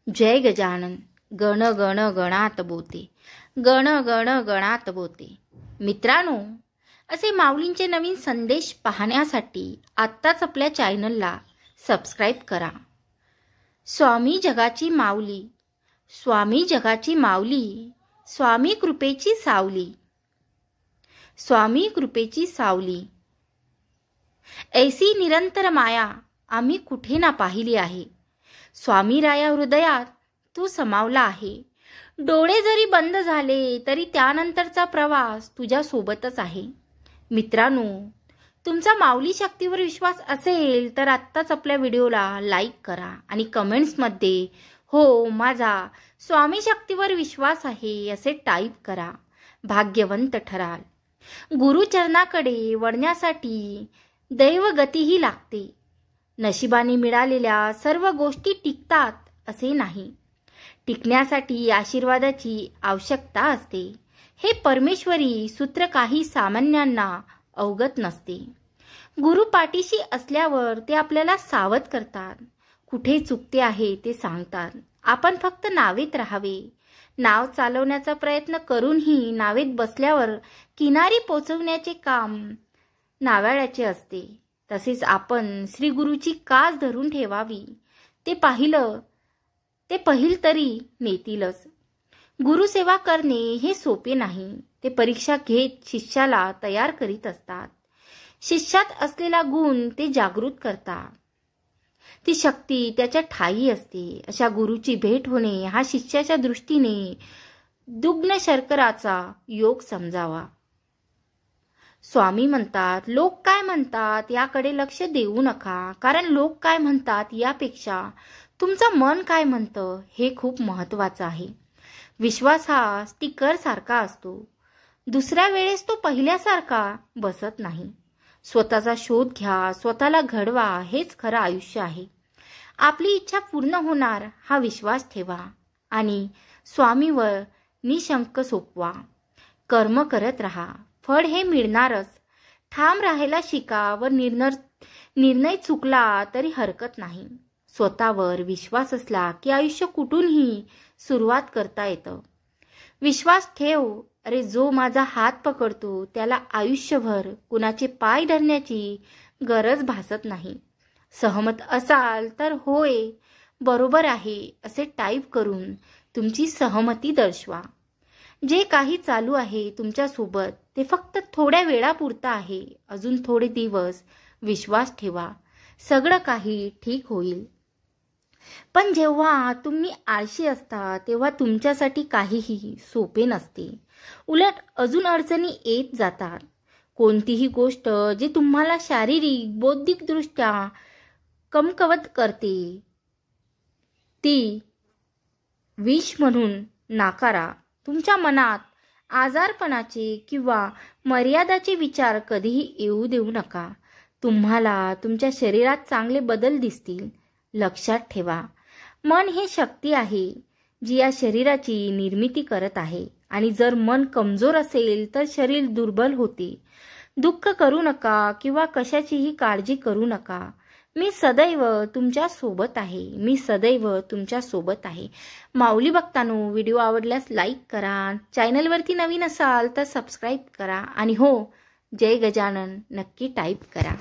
जय गजानन गण गण गणात बोते, गण गण गणात बोते। मित्रांनो, असे माऊलींचे नवीन संदेश पाहण्यासाठी आत्ताच आपल्या चॅनलला सबस्क्राइब करा। स्वामी जगाची माऊली, स्वामी जगाची माऊली, स्वामी कृपेची सावली, स्वामी कृपेची सावली। ऐसी निरंतर माया आम्ही कुठे ना पाहिली आहे। स्वामी राया हृदयात तू समावला आहे। डोळे जरी बंद झाले तरी त्यानंतरचा प्रवास तुझ्या सोबतच आहे। मित्रांनो, तुमचा माऊली शक्तीवर विश्वास असेल तर आत्ताच आपल्या व्हिडिओला लाईक करा आणि कमेंट्समध्ये हो माझा स्वामी शक्तीवर विश्वास आहे असे टाईप करा। भाग्यवंत ठराल। गुरुचरणाकडे वळण्यासाठी दैवगतीही लागते। नशिबाने मिळालेल्या सर्व गोष्टी टिकतात असे नाही, टिकण्यासाठी आशीर्वादाची आवश्यकता असते। हे परमेश्वरी सूत्र काही सामान्यांना अवगत नसते। गुरु पाठीशी असल्यावर ते आपल्याला सावध करतात, कुठे चुकते आहे ते सांगतात। आपण फक्त नावेत राहावे। नाव चालवण्याचा प्रयत्न करूनही नावेत बसल्यावर किनारी पोचवण्याचे काम नावाळ्याचे असते। तसेच आपण श्री गुरुची कास धरून ठेवावी। ते पहिल तरी नेतीलच। गुरुसेवा करणे हे सोपे नाही। ते परीक्षा घेत शिष्याला तयार करीत असतात। शिष्यात असलेला गुण ते जागृत करतात। ती शक्ती त्याच्या ठायी असते। अशा गुरुची भेट होणे हा शिष्याच्या दृष्टीने दुग्ध शर्कराचा योग समजावा। स्वामी म्हणतात, लोक काय म्हणतात याकडे लक्ष देऊ नका, कारण लोक काय म्हणतात यापेक्षा तुमचं मन काय म्हणतं हे खूप महत्त्वाचं आहे। विश्वास हा स्टिकर सारखा असतो, दुसऱ्या वेळेस तो पहिल्यासारखा बसत नाही। स्वतःचा शोध घ्या, स्वतःला घडवा, हेच खरं आयुष्य आहे। आपली इच्छा पूर्ण होणार हा विश्वास ठेवा आणि स्वामीवर निशंक सोपवा। कर्म करत राहा, फळ हे मिळणारच। ठाम राहायला शिका व निर्णय चुकला तरी हरकत नाही। स्वतःवर विश्वास असला की आयुष्य कुठूनही सुरुवात करता येतं। विश्वास ठेव, अरे जो माझा हात पकडतो त्याला आयुष्यभर कुणाचे पाय धरण्याची गरज भासत नाही। सहमत असाल तर होय, बरोबर आहे असे टाईप करून तुमची सहमती दर्शवा। जे काही चालू आहे तुमच्यासोबत ते फक्त थोड्या वेळापुरतं आहे। अजून थोडे दिवस विश्वास ठेवा, सगळं काही ठीक होईल। पण जेव्हा तुम्ही आळशी असता तेव्हा तुमच्यासाठी काहीही सोपे नसते। उलट अजून अडचणी येत जातात। कोणतीही गोष्ट जी तुम्हाला शारीरिक बौद्धिकदृष्ट्या कमकुवत करते ती विष म्हणून नाकारा। तुमच्या मनात आजारपणाचे किंवा मर्यादाचे विचार कधीही येऊ देऊ नका। तुम्हाला तुमच्या शरीरात चांगले बदल दिसतील। लक्षात ठेवा, मन हे शक्ती आहे जी या शरीराची निर्मिती करत आहे आणि जर मन कमजोर असेल तर शरीर दुर्बल होते। दुःख करू नका किंवा कशाचीही काळजी करू नका। मी सदैव तुमच्या सोबत आहे, मी सदैव तुमच्या सोबत आहे। माऊली भक्तांनो, व्हिडिओ आवडल्यास लाईक करा, चॅनलवरती नवीन असाल तर सबस्क्राईब करा आणि हो जय गजानन नक्की टाईप करा।